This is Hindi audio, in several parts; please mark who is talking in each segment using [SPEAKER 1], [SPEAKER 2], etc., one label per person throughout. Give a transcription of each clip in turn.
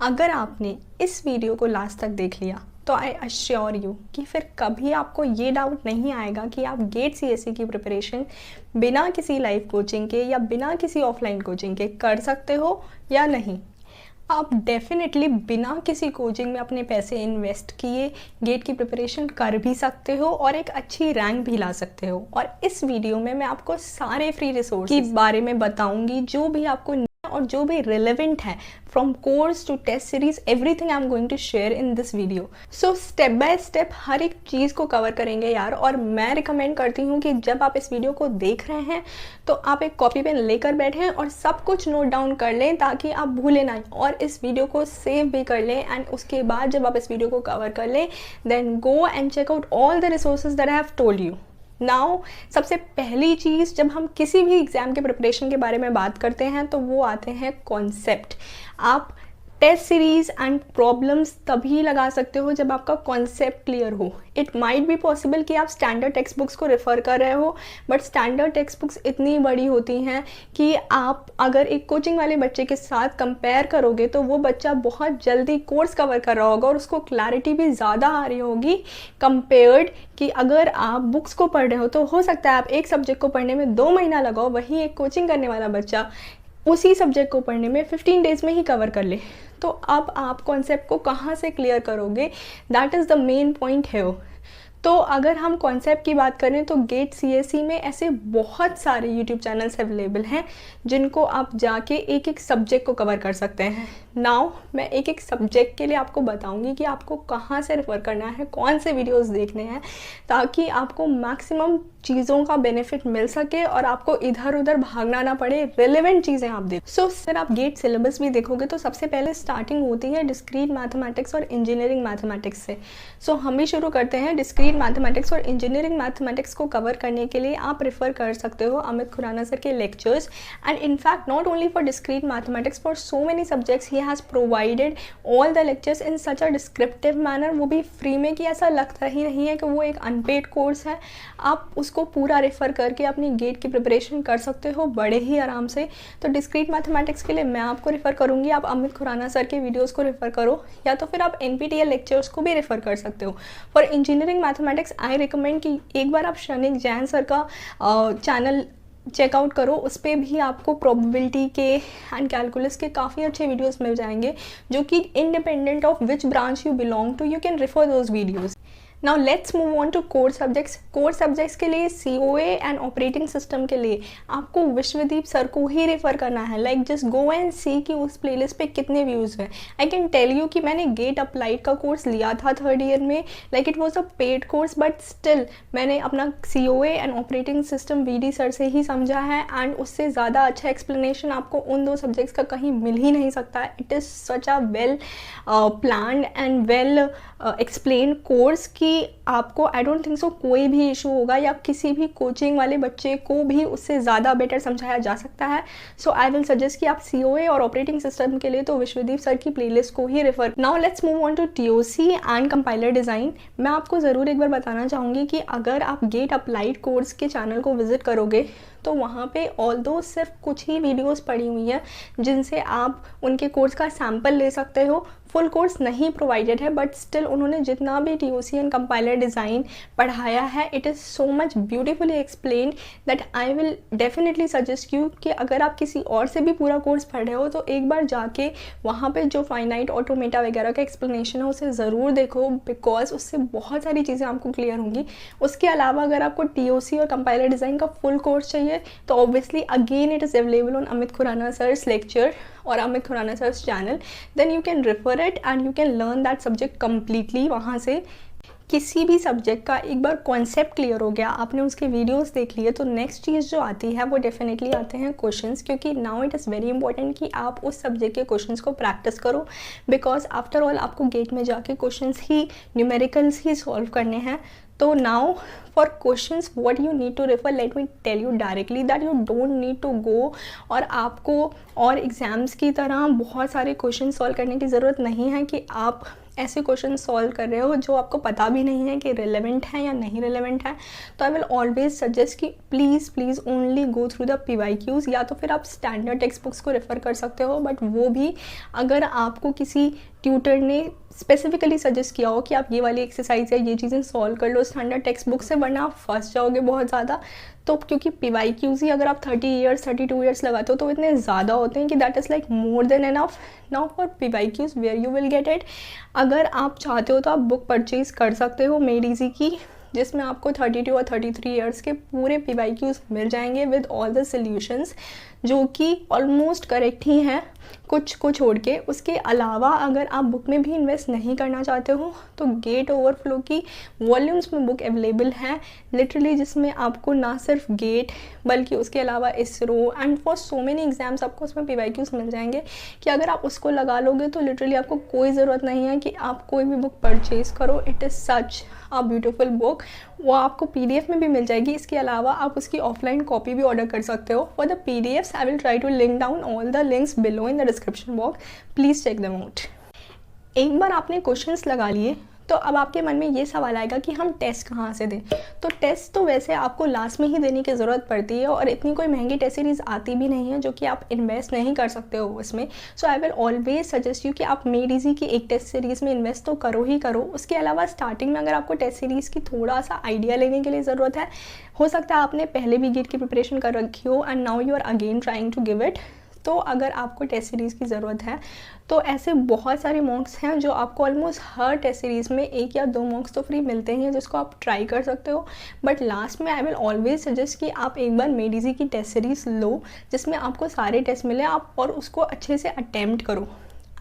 [SPEAKER 1] अगर आपने इस वीडियो को लास्ट तक देख लिया तो आई अश्योर यू कि फिर कभी आपको ये डाउट नहीं आएगा कि आप गेट सीएसई की प्रिपरेशन बिना किसी लाइव कोचिंग के या बिना किसी ऑफलाइन कोचिंग के कर सकते हो या नहीं। आप डेफिनेटली बिना किसी कोचिंग में अपने पैसे इन्वेस्ट किए गेट की प्रिपरेशन कर भी सकते हो और एक अच्छी रैंक भी ला सकते हो। और इस वीडियो में मैं आपको सारे फ्री रिसोर्स के बारे में बताऊंगी जो भी आपको और जो भी रिलेवेंट है from course to test series, everything I am going to share in this video. So step by step हर एक चीज़ को कवर करेंगे यार। और मैं रिकमेंड करती हूँ कि जब आप इस वीडियो को देख रहे हैं तो आप एक कॉपी पेन लेकर बैठें और सब कुछ नोट डाउन कर लें ताकि आप भूलें ना, और इस वीडियो को सेव भी कर लें। एंड उसके बाद जब आप इस वीडियो को कवर कर लें then go and check out all the resources that I have told you. Now सबसे पहली चीज़ जब हम किसी भी एग्ज़ाम के प्रिपरेशन के बारे में बात करते हैं तो वो आते हैं कॉन्सेप्ट। आप टेस्ट सीरीज एंड प्रॉब्लम्स तभी लगा सकते हो जब आपका कॉन्सेप्ट क्लियर हो। इट माइट बी पॉसिबल कि आप स्टैंडर्ड टेक्स्ट बुक्स को रेफ़र कर रहे हो, बट स्टैंडर्ड टेक्स्ट बुक्स इतनी बड़ी होती हैं कि आप अगर एक कोचिंग वाले बच्चे के साथ कंपेयर करोगे तो वो बच्चा बहुत जल्दी कोर्स कवर कर रहा होगा और उसको क्लैरिटी भी ज़्यादा आ रही होगी कंपेयर्ड कि अगर आप बुक्स को पढ़ रहे हो। तो हो सकता है आप एक सब्जेक्ट को पढ़ने में 2 महीना लगाओ, वहीं एक कोचिंग करने वाला बच्चा उसी सब्जेक्ट को पढ़ने में 15 डेज़ में ही कवर कर ले। तो अब आप कॉन्सेप्ट को कहाँ से क्लियर करोगे, that is the main point है। तो अगर हम कॉन्सेप्ट की बात करें तो गेट सीएसई में ऐसे बहुत सारे यूट्यूब चैनल्स अवेलेबल हैं जिनको आप जाके एक एक सब्जेक्ट को कवर कर सकते हैं। नाउ मैं एक एक सब्जेक्ट के लिए आपको बताऊंगी कि आपको कहाँ से रेफ़र करना है, कौन से वीडियोस देखने हैं, ताकि आपको मैक्सिमम चीज़ों का बेनिफिट मिल सके और आपको इधर उधर भागना ना पड़े, रिलेवेंट चीज़ें आप देख। सो सर आप गेट सिलेबस भी देखोगे तो सबसे पहले स्टार्टिंग होती है डिस्क्रीट मैथमेटिक्स और इंजीनियरिंग मैथमेटिक्स से। सो हम भी शुरू करते हैं। डिस्क्रीट मैथमेटिक्स और इंजीनियरिंग मैथमेटिक्स को कवर करने के लिए आप रेफ़र कर सकते हो अमित खुराना सर के lectures. And in fact not only for discrete mathematics, for so many subjects he has provided all the lectures in such a descriptive manner, वो भी फ्री में, कि ऐसा लगता ही नहीं है कि वो एक अनपेड कोर्स है। आप उसको पूरा रेफ़र करके अपनी गेट की प्रिपरेशन कर सकते हो बड़े ही आराम से। तो डिस्क्रीट मैथमेटिक्स के लिए मैं आपको रेफ़र करूँगी आप अमित खुराना सर के वीडियोज़ को रेफ़र करो, या तो फिर आप NPTEL लेक्चर्स को भी रेफ़र कर सकते हो। For engineering mathematics I recommend कि एक बार आप शनिक जैन सर का चैनल चेकआउट करो, उस पर भी आपको प्रोबेबिलिटी के एंड कैलकुलस के काफ़ी अच्छे वीडियोस मिल जाएंगे जो कि independent of which branch you belong to, you can refer those videos. Now let's move on to core subjects. Core subjects के लिए COA एंड ऑपरेटिंग सिस्टम के लिए आपको विश्वदीप सर को ही रेफ़र करना है। लाइक जस्ट गो एंड सी कि उस प्लेलिस्ट पे कितने व्यूज़ हैं। आई कैन टेल यू कि मैंने गेट अप्लाइड का कोर्स लिया था 3rd ईयर में, like it was a paid course, but still मैंने अपना COA and operating system VD sir से ही समझा है। एंड उससे ज़्यादा अच्छा एक्सप्लेनेशन आपको उन 2 सब्जेक्ट्स का कहीं मिल ही नहीं सकता। It is such a well planned and well explain course कि आपको आई डोंट थिंक सो कोई भी इशू होगा या किसी भी कोचिंग वाले बच्चे को भी उससे ज़्यादा बेटर समझाया जा सकता है। सो आई विल सजेस्ट कि आप COA और ऑपरेटिंग सिस्टम के लिए तो विश्वदीप सर की प्लेलिस्ट को ही refer. Now let's move on to TOC and compiler design. मैं आपको ज़रूर एक बार बताना चाहूँगी कि अगर आप गेट अप्लाइड कोर्स के चैनल को विजिट करोगे तो वहाँ पे ऑल्दो सिर्फ कुछ ही वीडियोस पड़ी हुई हैं जिनसे आप उनके कोर्स का सैम्पल ले सकते हो। फुल कोर्स नहीं प्रोवाइडेड है, बट स्टिल उन्होंने जितना भी TOC एंड कंपाइलर डिज़ाइन पढ़ाया है it is so much beautifully explained that I will definitely suggest you कि अगर आप किसी और से भी पूरा कोर्स पढ़ रहे हो तो एक बार जाके वहाँ पे जो फाइनाइट ऑटोमेटा वगैरह का एक्सप्लेनेशन है उसे ज़रूर देखो, बिकॉज उससे बहुत सारी चीज़ें आपको क्लियर होंगी। उसके अलावा अगर आपको TOC और कंपाइलर डिज़ाइन का फुल कोर्स चाहिए तो obviously again it is available on Amit Khurana sir's lecture और Amit Khurana sir's channel. Then you can refer it and you can learn that subject completely वहाँ से। किसी भी सब्जेक्ट का एक बार कॉन्सेप्ट क्लियर हो गया, आपने उसके वीडियोस देख लिए, तो नेक्स्ट चीज़ जो आती है वो डेफिनेटली आते हैं क्वेश्चंस, क्योंकि now it is very important कि आप उस सब्जेक्ट के क्वेश्चंस को प्रैक्टिस करो, बिकॉज आफ्टर ऑल आपको गेट में जाके क्वेश्चंस ही न्यूमेरिकल्स ही सॉल्व करने हैं। तो now for questions what you need to refer, let me tell you directly that you don't need to go और आपको और एग्ज़ाम्स की तरह बहुत सारे क्वेश्चन सॉल्व करने की ज़रूरत नहीं है कि आप ऐसे क्वेश्चन सॉल्व कर रहे हो जो आपको पता भी नहीं है कि रिलेवेंट है या नहीं रिलेवेंट है। तो आई विल ऑलवेज सजेस्ट कि please only go through the PYQs, या तो फिर आप स्टैंडर्ड टेक्स्ट बुक्स को रेफ़र कर सकते हो, बट वो भी अगर आपको किसी ट्यूटर ने स्पेसिफिकली सजेस्ट किया हो कि आप ये वाली एक्सरसाइज या ये चीज़ें सॉल्व कर लो स्टैंडर्ड टेक्स्ट बुक से, वरना आप फंस जाओगे बहुत ज़्यादा। तो क्योंकि PYQs ही अगर आप 30 ईयर्स 32 ईयर्स लगाते हो तो इतने ज़्यादा होते हैं कि that is like more than enough. Now for PYQs where you will get it, अगर आप चाहते हो तो आप बुक परचेज़ कर सकते हो मेड इजी की, जिसमें आपको 32 और 33 ईयर्स के पूरे PYQs मिल जाएंगे विद ऑल द सॉल्यूशंस, जो कि ऑलमोस्ट करेक्ट ही हैं कुछ को छोड़ के। उसके अलावा अगर आप बुक में भी इन्वेस्ट नहीं करना चाहते हो तो गेट ओवरफ्लो की वॉल्यूम्स में बुक अवेलेबल है लिटरली, जिसमें आपको ना सिर्फ गेट बल्कि उसके अलावा ISRO and for so many exams आपको उसमें PYQs मिल जाएंगे कि अगर आप उसको लगा लोगे तो लिटरली आपको कोई ज़रूरत नहीं है कि आप कोई भी बुक परचेज़ करो। It is such a beautiful book, वो आपको PDF में भी मिल जाएगी। इसके अलावा आप उसकी ऑफलाइन कॉपी भी ऑर्डर कर सकते हो। For the PDFs I will try to link down all the links below in the description box, please check them out. एक बार आपने क्वेश्चंस लगा लिए तो अब आपके मन में ये सवाल आएगा कि हम टेस्ट कहाँ से दें। तो टेस्ट तो वैसे आपको लास्ट में ही देने की ज़रूरत पड़ती है और इतनी कोई महंगी टेस्ट सीरीज़ आती भी नहीं है जो कि आप इन्वेस्ट नहीं कर सकते हो उसमें। So I will always suggest you कि आप मेड इजी की एक टेस्ट सीरीज़ में इन्वेस्ट तो करो ही करो। उसके अलावा स्टार्टिंग में अगर आपको टेस्ट सीरीज़ की थोड़ा सा आइडिया लेने के लिए ज़रूरत है, हो सकता है आपने पहले भी गेट की प्रिपरेशन कर रखी हो and now you are again trying to give it, तो अगर आपको टेस्ट सीरीज़ की ज़रूरत है तो ऐसे बहुत सारे मॉक्स हैं जो आपको ऑलमोस्ट हर टेस्ट सीरीज़ में 1 या 2 मॉक्स तो फ्री मिलते हैं जिसको आप ट्राई कर सकते हो। बट लास्ट में आई विल ऑलवेज सजेस्ट कि आप एक बार मेड इजी की टेस्ट सीरीज़ लो जिसमें आपको सारे टेस्ट मिले आप और उसको अच्छे से अटेम्प्ट करो।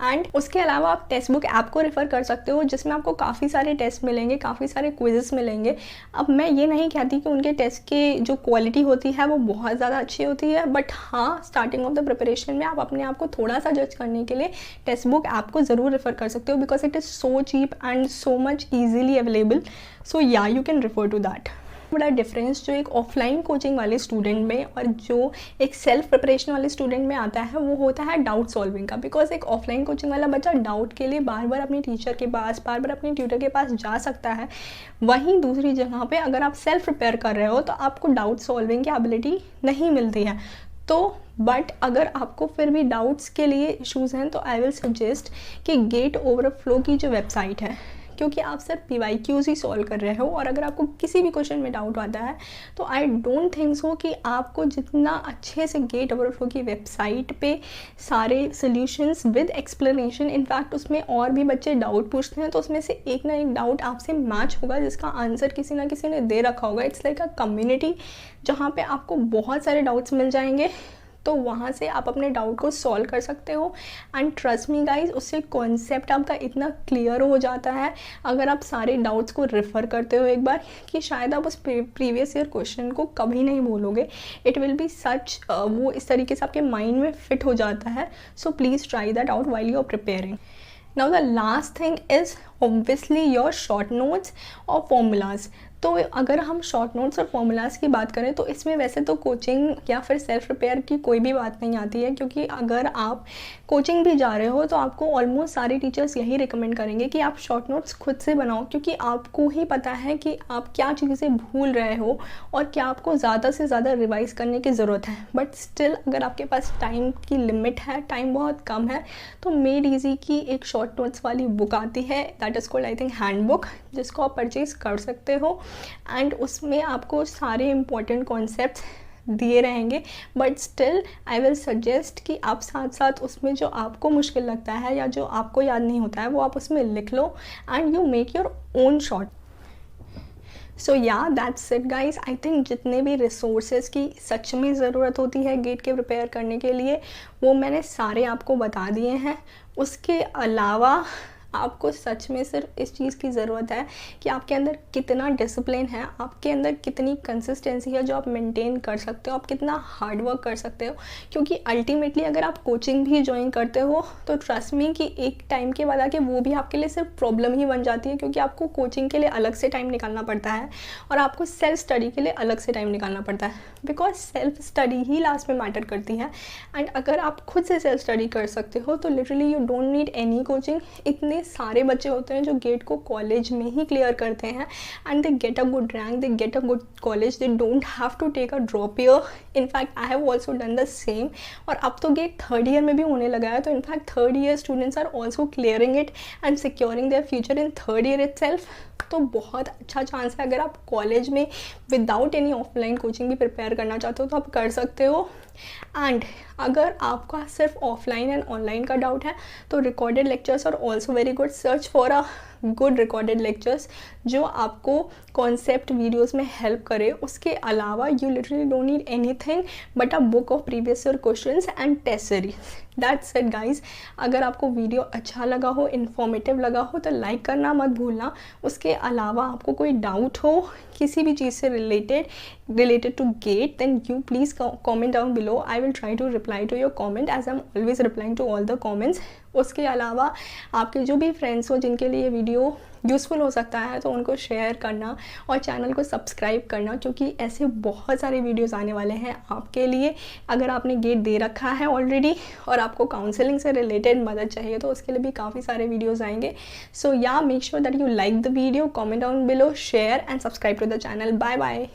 [SPEAKER 1] एंड उसके अलावा आप टेक्स्ट बुक ऐप को रेफ़र कर सकते हो जिसमें आपको काफ़ी सारे टेस्ट मिलेंगे, काफ़ी सारे क्विज़ेस मिलेंगे। अब मैं ये नहीं कहती कि उनके टेस्ट की जो क्वालिटी होती है वो बहुत ज़्यादा अच्छी होती है, बट हाँ स्टार्टिंग ऑफ द प्रिपरेशन में आप अपने आप को थोड़ा सा जज करने के लिए टेक्स्ट बुक ऐप को ज़रूर रेफ़र कर सकते हो because it is so cheap and so much easily available. So yeah you can refer to that. बड़ा डिफरेंस जो एक ऑफलाइन कोचिंग वाले स्टूडेंट में और जो एक सेल्फ प्रिपरेशन वाले स्टूडेंट में आता है वो होता है डाउट सॉल्विंग का। बिकॉज एक ऑफलाइन कोचिंग वाला बच्चा डाउट के लिए बार बार अपने टीचर के पास, बार बार अपने ट्यूटर के पास जा सकता है। वहीं दूसरी जगह पे अगर आप सेल्फ प्रिपेयर कर रहे हो तो आपको डाउट सॉल्विंग की एबिलिटी नहीं मिलती है। तो बट अगर आपको फिर भी डाउट्स के लिए इश्यूज़ हैं तो आई विल सजेस्ट कि गेट ओवरफ्लो की जो वेबसाइट है, क्योंकि आप सिर्फ PYQs ही सॉल्व कर रहे हो और अगर आपको किसी भी क्वेश्चन में डाउट आता है तो आई डोंट थिंक सो कि आपको जितना अच्छे से गेट ओवरफ्लो की वेबसाइट पे सारे सॉल्यूशंस विद एक्सप्लेनेशन, इनफैक्ट उसमें और भी बच्चे डाउट पूछते हैं तो उसमें से एक ना एक डाउट आपसे मैच होगा जिसका आंसर किसी ना किसी ने दे रखा होगा। इट्स लाइक अ कम्युनिटी जहाँ पे आपको बहुत सारे डाउट्स मिल जाएंगे, तो वहाँ से आप अपने डाउट को सॉल्व कर सकते हो। एंड ट्रस्ट मी गाइज, उससे कॉन्सेप्ट आपका इतना क्लियर हो जाता है अगर आप सारे डाउट्स को रेफ़र करते हो एक बार कि शायद आप उस प्रीवियस ईयर क्वेश्चन को कभी नहीं भूलोगे। इट विल बी सच, वो इस तरीके से आपके माइंड में फिट हो जाता है। So please try that out while you are preparing. Now the last thing is obviously your short notes और फॉर्मूलाज। तो अगर हम शॉर्ट नोट्स और फॉर्मूलाज़ की बात करें तो इसमें वैसे तो कोचिंग या फिर सेल्फ प्रिपेयर की कोई भी बात नहीं आती है, क्योंकि अगर आप कोचिंग भी जा रहे हो तो आपको ऑलमोस्ट सारे टीचर्स यही रिकमेंड करेंगे कि आप शॉर्ट नोट्स खुद से बनाओ, क्योंकि आपको ही पता है कि आप क्या चीज़ें भूल रहे हो और क्या आपको ज़्यादा से ज़्यादा रिवाइज़ करने की ज़रूरत है। बट स्टिल अगर आपके पास टाइम की लिमिट है, टाइम बहुत कम है, तो मेड ईजी की एक शॉर्ट नोट्स वाली बुक आती है, that is called I think hand book, जिसको आप परचेज़ कर सकते हो। एंड उसमें आपको सारे इम्पॉर्टेंट कॉन्सेप्ट्स दिए रहेंगे। But still I will suggest कि आप साथ साथ उसमें जो आपको मुश्किल लगता है या जो आपको याद नहीं होता है वो आप उसमें लिख लो and you make your own short. So yeah that's it guys. I think जितने भी रिसोर्सेज की सच में ज़रूरत होती है गेट के प्रिपेयर करने के लिए वो मैंने सारे आपको बता दिए हैं। उसके अलावा आपको सच में सिर्फ इस चीज़ की ज़रूरत है कि आपके अंदर कितना डिसिप्लिन है, आपके अंदर कितनी कंसिस्टेंसी है जो आप मेंटेन कर सकते हो, आप कितना हार्ड वर्क कर सकते हो। क्योंकि अल्टीमेटली अगर आप कोचिंग भी ज्वाइन करते हो तो ट्रस्ट मी कि एक टाइम के बाद आके वो भी आपके लिए सिर्फ प्रॉब्लम ही बन जाती है, क्योंकि आपको कोचिंग के लिए अलग से टाइम निकालना पड़ता है और आपको सेल्फ स्टडी के लिए अलग से टाइम निकालना पड़ता है, because self study he last में मैटर करती है। एंड अगर आप खुद से सेल्फ स्टडी कर सकते हो तो literally you don't need any coaching. इतने सारे बच्चे होते हैं जो गेट को कॉलेज में ही क्लियर करते हैं and they get a good rank, they get a good college, they don't have to take a drop year. In fact I have also done the same. और अब तो गेट थर्ड ईयर में भी होने लगा है, तो in fact third year students are also clearing it and securing their future in third year itself. तो बहुत अच्छा चांस है, अगर आप कॉलेज में विदाउट एनी ऑफलाइन कोचिंग भी प्रिपेयर करना चाहते हो तो आप कर सकते हो। एंड अगर आपका सिर्फ ऑफलाइन एंड ऑनलाइन का डाउट है तो recorded lectures are also very good. Search for a good recorded lectures जो आपको कॉन्सेप्ट वीडियोस में हेल्प करे। उसके अलावा you literally don't need anything but a book of previous year questions and test series. That's it guys. अगर आपको वीडियो अच्छा लगा हो, इन्फॉर्मेटिव लगा हो तो लाइक करना मत भूलना। उसके अलावा आपको कोई डाउट हो किसी भी चीज़ से related to GATE, then you please comment down below. I will try to reply to your comment as I'm always replying to all the comments. उसके अलावा आपके जो भी फ्रेंड्स हो जिनके लिए ये वीडियो यूज़फुल हो सकता है तो उनको शेयर करना और चैनल को सब्सक्राइब करना, क्योंकि ऐसे बहुत सारे वीडियोस आने वाले हैं आपके लिए। अगर आपने गेट दे रखा है ऑलरेडी और आपको काउंसलिंग से रिलेटेड मदद चाहिए तो उसके लिए भी काफ़ी सारे वीडियोस आएंगे। So yeah make sure that you like the video, comment down below, share and subscribe to the channel. Bye bye.